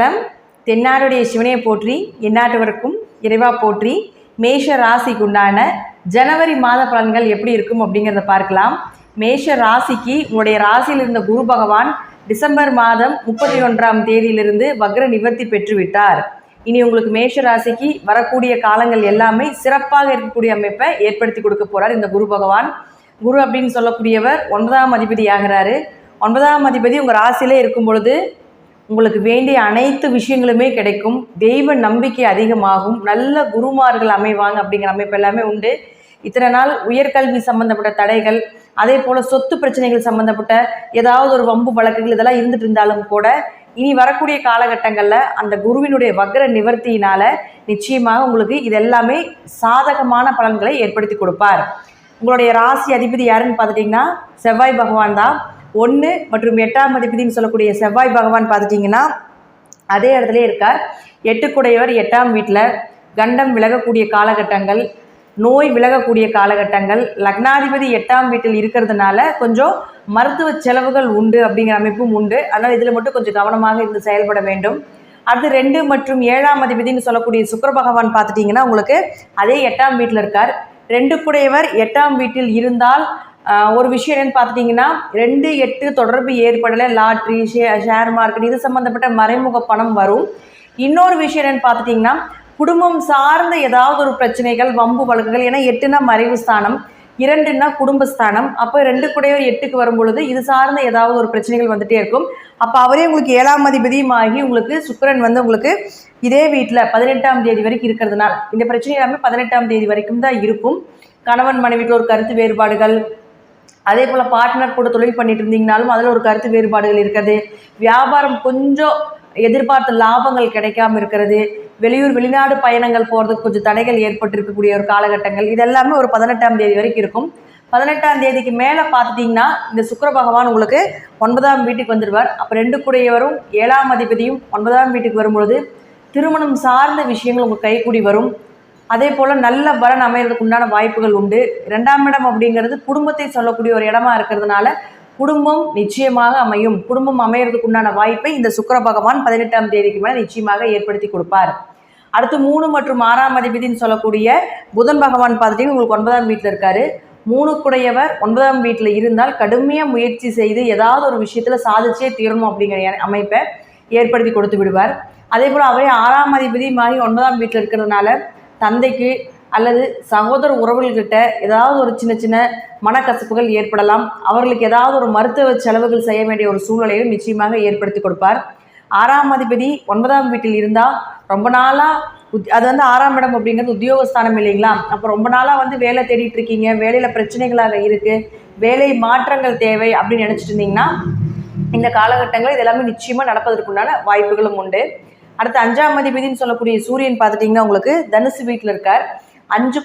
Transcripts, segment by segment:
பார்க்கலாம். தென்னாடுடைய சிவனையை போற்றி, எந்நாட்டவருக்கும் இறைவா போற்றி. மேஷ ராசிக்கு உண்டான ஜனவரி மாத பலன்கள் எப்படி இருக்கும் அப்படிங்கிறத பார்க்கலாம். மேஷ ராசிக்கு உங்களுடைய ராசியில் இருந்த குரு பகவான் டிசம்பர் மாதம் 31ஆம் தேதியிலிருந்து வக்ர நிவர்த்தி பெற்றுவிட்டார். இனி உங்களுக்கு மேஷ ராசிக்கு வரக்கூடிய காலங்கள் எல்லாமே சிறப்பாக இருக்கக்கூடிய அமைப்பை ஏற்படுத்தி கொடுக்க போகிறார் இந்த குரு பகவான். குரு அப்படின்னு சொல்லக்கூடியவர் 9ஆம் அதிபதி ஆகிறாரு. 9ஆம் அதிபதி உங்கள் ராசியிலே இருக்கும் பொழுது உங்களுக்கு வேண்டிய அனைத்து விஷயங்களுமே கிடைக்கும். தெய்வ நம்பிக்கை அதிகமாகும். நல்ல குருமார்கள் அமைவாங்க அப்படிங்கிற அமைப்பு எல்லாமே உண்டு. இத்தனை நாள் உயர்கல்வி சம்பந்தப்பட்ட தடைகள், அதே போல் சொத்து பிரச்சனைகள் சம்பந்தப்பட்ட ஏதாவது ஒரு வம்பு வழக்குகள் இதெல்லாம் இருந்துட்டு இருந்தாலும் கூட இனி வரக்கூடிய காலகட்டங்களில் அந்த குருவினுடைய வக்ர நிவர்த்தியினால் நிச்சயமாக உங்களுக்கு இதெல்லாமே சாதகமான பலன்களை ஏற்படுத்தி கொடுப்பார். உங்களுடைய ராசி அதிபதி யாருன்னு பார்த்துட்டிங்கன்னா செவ்வாய் பகவான் தான். 1 மற்றும் 8ஆம் அதிபதினு சொல்லக்கூடிய செவ்வாய் பகவான் பார்த்துட்டிங்கன்னா அதே இடத்துல இருக்கார். 8 8ஆம் வீட்டில், கண்டம் விலகக்கூடிய காலகட்டங்கள், நோய் விலகக்கூடிய காலகட்டங்கள், லக்னாதிபதி 8ஆம் வீட்டில் இருக்கிறதுனால கொஞ்சம் மருத்துவ செலவுகள் உண்டு அப்படிங்கிற அமைப்பும் உண்டு. அதனால் இதில் மட்டும் கொஞ்சம் கவனமாக இருந்து செயல்பட வேண்டும். அடுத்து 2 மற்றும் 7ஆம் அதிபதினு சொல்லக்கூடிய சுக்கிர பகவான் பார்த்துட்டிங்கன்னா உங்களுக்கு அதே 8ஆம் வீட்டில் இருக்கார். 2 8ஆம் வீட்டில் இருந்தால் ஒரு விஷயம் என்னென்னு பார்த்துட்டிங்கன்னா 2 8 தொடர்பு ஏற்படலை, லாட்ரி, ஷேர் மார்க்கெட் இது சம்மந்தப்பட்ட மறைமுக பணம் வரும். இன்னொரு விஷயம் என்னென்னு பார்த்துட்டிங்கன்னா குடும்பம் சார்ந்த ஏதாவது ஒரு பிரச்சனைகள், வம்பு வழக்குகள். ஏன்னா 8னா மறைவு ஸ்தானம், 2னா குடும்பஸ்தானம். அப்போ 2 8க்கு வரும்பொழுது இது சார்ந்த ஏதாவது ஒரு பிரச்சனைகள் வந்துகிட்டே இருக்கும். அப்போ அவரே உங்களுக்கு 7ஆம் அதிபதியும் ஆகி உங்களுக்கு சுக்கிரன் உங்களுக்கு இதே வீட்டில் 18ஆம் தேதி வரைக்கும் இருக்கிறதுனால இந்த பிரச்சனை எல்லாமே 18ஆம் தேதி வரைக்கும் தான் இருக்கும். கணவன் மனைவிக்கு ஒரு கருத்து வேறுபாடுகள், அதே போல் பார்ட்னர் கூட தொழில் பண்ணிட்டு இருந்தீங்கனாலும் அதில் ஒரு கருத்து வேறுபாடுகள் இருக்கிறது. வியாபாரம் கொஞ்சம் எதிர்பார்த்த லாபங்கள் கிடைக்காம இருக்கிறது. வெளியூர் வெளிநாடு பயணங்கள் போகிறதுக்கு கொஞ்சம் தடைகள் ஏற்பட்டிருக்கக்கூடிய ஒரு காலகட்டங்கள் இதெல்லாமே ஒரு 18ஆம் தேதி வரைக்கும் இருக்கும். 18ஆம் தேதிக்கு மேலே பார்த்துட்டிங்கன்னா இந்த சுக்கிர பகவான் உங்களுக்கு 9ஆம் வீட்டுக்கு வந்துடுவார். அப்போ 2 7ஆம் அதிபதியும் 9ஆம் வீட்டுக்கு வரும்பொழுது திருமணம் சார்ந்த விஷயங்கள் உங்கள் கைக்கூடி வரும். அதே போல் நல்ல வரன் அமைகிறதுக்கு உண்டான வாய்ப்புகள் உண்டு. 2ஆம் இடம் அப்படிங்கிறது குடும்பத்தை சொல்லக்கூடிய ஒரு இடமா இருக்கிறதுனால குடும்பம் நிச்சயமாக அமையும். குடும்பம் அமைகிறதுக்கு உண்டான வாய்ப்பை இந்த சுக்கிர பகவான் 18ஆம் தேதிக்கு மேலே நிச்சயமாக ஏற்படுத்தி கொடுப்பார். அடுத்து 3 மற்றும் 6ஆம் அதிபதினு சொல்லக்கூடிய புதன் பகவான் பார்த்துட்டிங்கன்னா உங்களுக்கு 9ஆம் வீட்டில் இருக்கார். 3 9ஆம் வீட்டில் இருந்தால் கடுமையாக முயற்சி செய்து ஏதாவது ஒரு விஷயத்தில் சாதிச்சே தீரணும் அப்படிங்கிற அமைப்பை ஏற்படுத்தி கொடுத்து விடுவார். அதே போல் அவரே 6ஆம் அதிபதியுமாகி 9ஆம் வீட்டில் இருக்கிறதுனால தந்தைக்கு அல்லது சகோதர உறவுகள்கிட்ட ஏதாவது ஒரு சின்ன சின்ன மனக்கசப்புகள் ஏற்படலாம். அவர்களுக்கு ஏதாவது ஒரு மருத்துவ செலவுகள் செய்ய வேண்டிய ஒரு சூழ்நிலையும் நிச்சயமாக ஏற்படுத்தி கொடுப்பார். 6ஆம் அதிபதி 9ஆம் வீட்டில் இருந்தால் ரொம்ப நாளாக அது 6ஆம் இடம் அப்படிங்கிறது உத்தியோகஸ்தானம் இல்லைங்களா? அப்போ ரொம்ப நாளாக வேலை தேடிட்டு இருக்கீங்க, வேலையில் பிரச்சனைகளாக இருக்குது, வேலை மாற்றங்கள் தேவை அப்படின்னு நினச்சிட்டு இருந்தீங்கன்னா இந்த காலகட்டங்களில் இதெல்லாமே நிச்சயமாக நடப்பதற்குண்டான வாய்ப்புகளும் உண்டு. அடுத்து 5ஆம் அதிபதினு சொல்லக்கூடிய சூரியன் பார்த்துட்டிங்கன்னா உங்களுக்கு தனுசு வீட்டில் இருக்கார். 5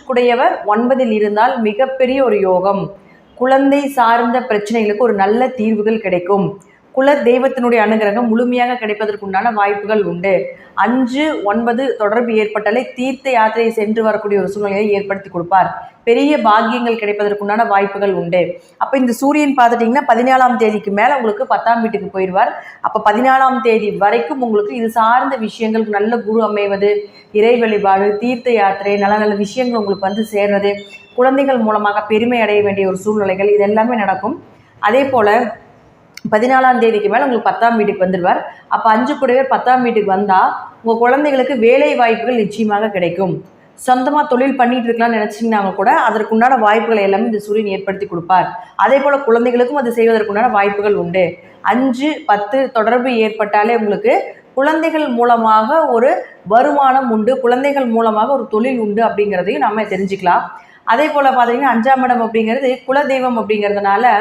9இல் இருந்தால் மிகப்பெரிய ஒரு யோகம். குழந்தை சார்ந்த பிரச்சனைகளுக்கு ஒரு நல்ல தீர்வுகள் கிடைக்கும். குல தெய்வத்தினுடைய அனுகிரகம் முழுமையாக கிடைப்பதற்குண்டான வாய்ப்புகள் உண்டு. 5 9 தொடர்பு ஏற்பட்டாலே தீர்த்த யாத்திரை சென்று வரக்கூடிய ஒரு சூழ்நிலையை ஏற்படுத்தி கொடுப்பார். பெரிய பாக்கியங்கள் கிடைப்பதற்குண்டான வாய்ப்புகள் உண்டு. அப்போ இந்த சூரியன் பார்த்துட்டிங்கன்னா 14ஆம் தேதிக்கு மேலே உங்களுக்கு 10ஆம் வீட்டுக்கு போயிடுவார். அப்போ 14ஆம் தேதி வரைக்கும் உங்களுக்கு இது சார்ந்த விஷயங்களுக்கு நல்ல குரு அமைவது, இறை வழிபாடு, தீர்த்த யாத்திரை, நல்ல நல்ல விஷயங்கள் உங்களுக்கு சேர்றது, குழந்தைகள் மூலமாக பெருமை அடைய வேண்டிய ஒரு சூழ்நிலைகள் இதெல்லாமே நடக்கும். அதே போல் 14ஆம் தேதிக்கு மேலே உங்களுக்கு 10ஆம் வீட்டுக்கு வந்துடுவார். அப்போ 5 10ஆம் வீட்டுக்கு வந்தால் உங்கள் குழந்தைகளுக்கு வேலை வாய்ப்புகள் நிச்சயமாக கிடைக்கும். சொந்தமாக தொழில் பண்ணிகிட்டு இருக்கலாம்னு நினச்சிங்கன்னா கூட அதற்குண்டான வாய்ப்புகளை எல்லாமே இந்த சூரியன் ஏற்படுத்தி கொடுப்பார். அதே போல் குழந்தைகளுக்கும் அது செய்வதற்குண்டான வாய்ப்புகள் உண்டு. 5 10 தொடர்பு ஏற்பட்டாலே உங்களுக்கு குழந்தைகள் மூலமாக ஒரு வருமானம் உண்டு, குழந்தைகள் மூலமாக ஒரு தொழில் உண்டு அப்படிங்கிறதையும் நம்ம தெரிஞ்சுக்கலாம். அதே போல் பார்த்திங்கன்னா 5ஆம் இடம் அப்படிங்கிறது குலதெய்வம் அப்படிங்கிறதுனால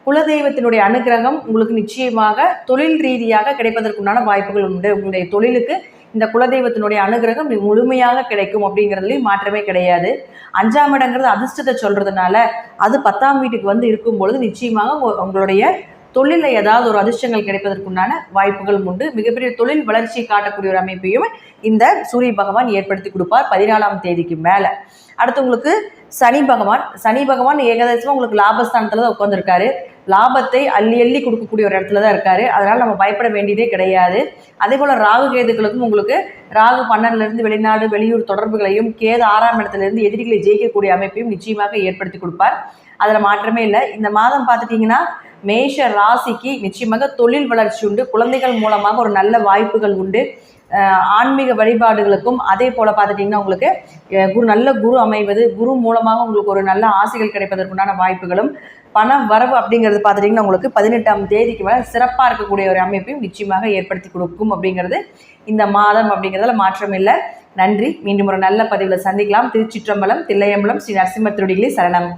குலதெய்வத்தினுடைய அனுகிரகம் உங்களுக்கு நிச்சயமாக தொழில் ரீதியாக கிடைப்பதற்குண்டான வாய்ப்புகள் உண்டு. உங்களுடைய தொழிலுக்கு இந்த குலதெய்வத்தினுடைய அனுகிரகம் முழுமையாக கிடைக்கும் அப்படிங்கிறதுலையும் மாற்றமே கிடையாது. 5ஆம் இடங்கிறது அதிர்ஷ்டத்தை சொல்கிறதுனால அது 10ஆம் வீட்டுக்கு இருக்கும் பொழுது நிச்சயமாக உங்களுடைய தொழிலில் ஏதாவது ஒரு அதிர்ஷ்டங்கள் கிடைப்பதற்குண்டான வாய்ப்புகளும் உண்டு. மிகப்பெரிய தொழில் வளர்ச்சியை காட்டக்கூடிய ஒரு அமைப்பையும் இந்த சூரிய பகவான் ஏற்படுத்தி கொடுப்பார் 14ஆம் தேதிக்கு மேலே. அடுத்து உங்களுக்கு சனி பகவான் ஏகதேசமாக உங்களுக்கு லாபஸ்தானத்தில் தான் உட்காந்துருக்காரு. லாபத்தை அள்ளி அள்ளி கொடுக்கக்கூடிய ஒரு இடத்துல தான் இருக்காரு. அதனால் நம்ம பயப்பட வேண்டியதே கிடையாது. அதே போல் ராகு கேதுக்களுக்கும் உங்களுக்கு ராகு 12லேருந்து வெளிநாடு வெளியூர் தொடர்புகளையும், கேது 6ஆம் இடத்துலேருந்து எதிரிகளை ஜெயிக்கக்கூடிய அமைப்பையும் நிச்சயமாக ஏற்படுத்தி கொடுப்பார். அதில் மாற்றமே இல்லை. இந்த மாதம் பார்த்துட்டிங்கன்னா மேஷ ராசிக்கு நிச்சயமாக தொழில் வளர்ச்சி உண்டு. குழந்தைகள் மூலமாக ஒரு நல்ல வாய்ப்புகள் உண்டு. ஆன்மீக வழிபாடுகளுக்கும் அதே போல் பார்த்துட்டிங்கன்னா உங்களுக்கு நல்ல குரு அமைவது, குரு மூலமாக உங்களுக்கு ஒரு நல்ல ஆசைகள் கிடைப்பதற்குண்டான வாய்ப்புகளும், பண வரவு அப்படிங்கிறது பார்த்துட்டிங்கன்னா உங்களுக்கு 18ஆம் தேதிக்கு மேலே சிறப்பாக இருக்கக்கூடிய ஒரு அமைப்பையும் நிச்சயமாக ஏற்படுத்தி கொடுக்கும் அப்படிங்கிறது இந்த மாதம் அப்படிங்கிறதுல மாற்றம் இல்லை. நன்றி. மீண்டும் ஒரு நல்ல பதிவில் சந்திக்கலாம். திருச்சிற்றம்பலம், தில்லையம்பலம், ஸ்ரீ நரசிம்மர் திருவடிகளே சரணம்.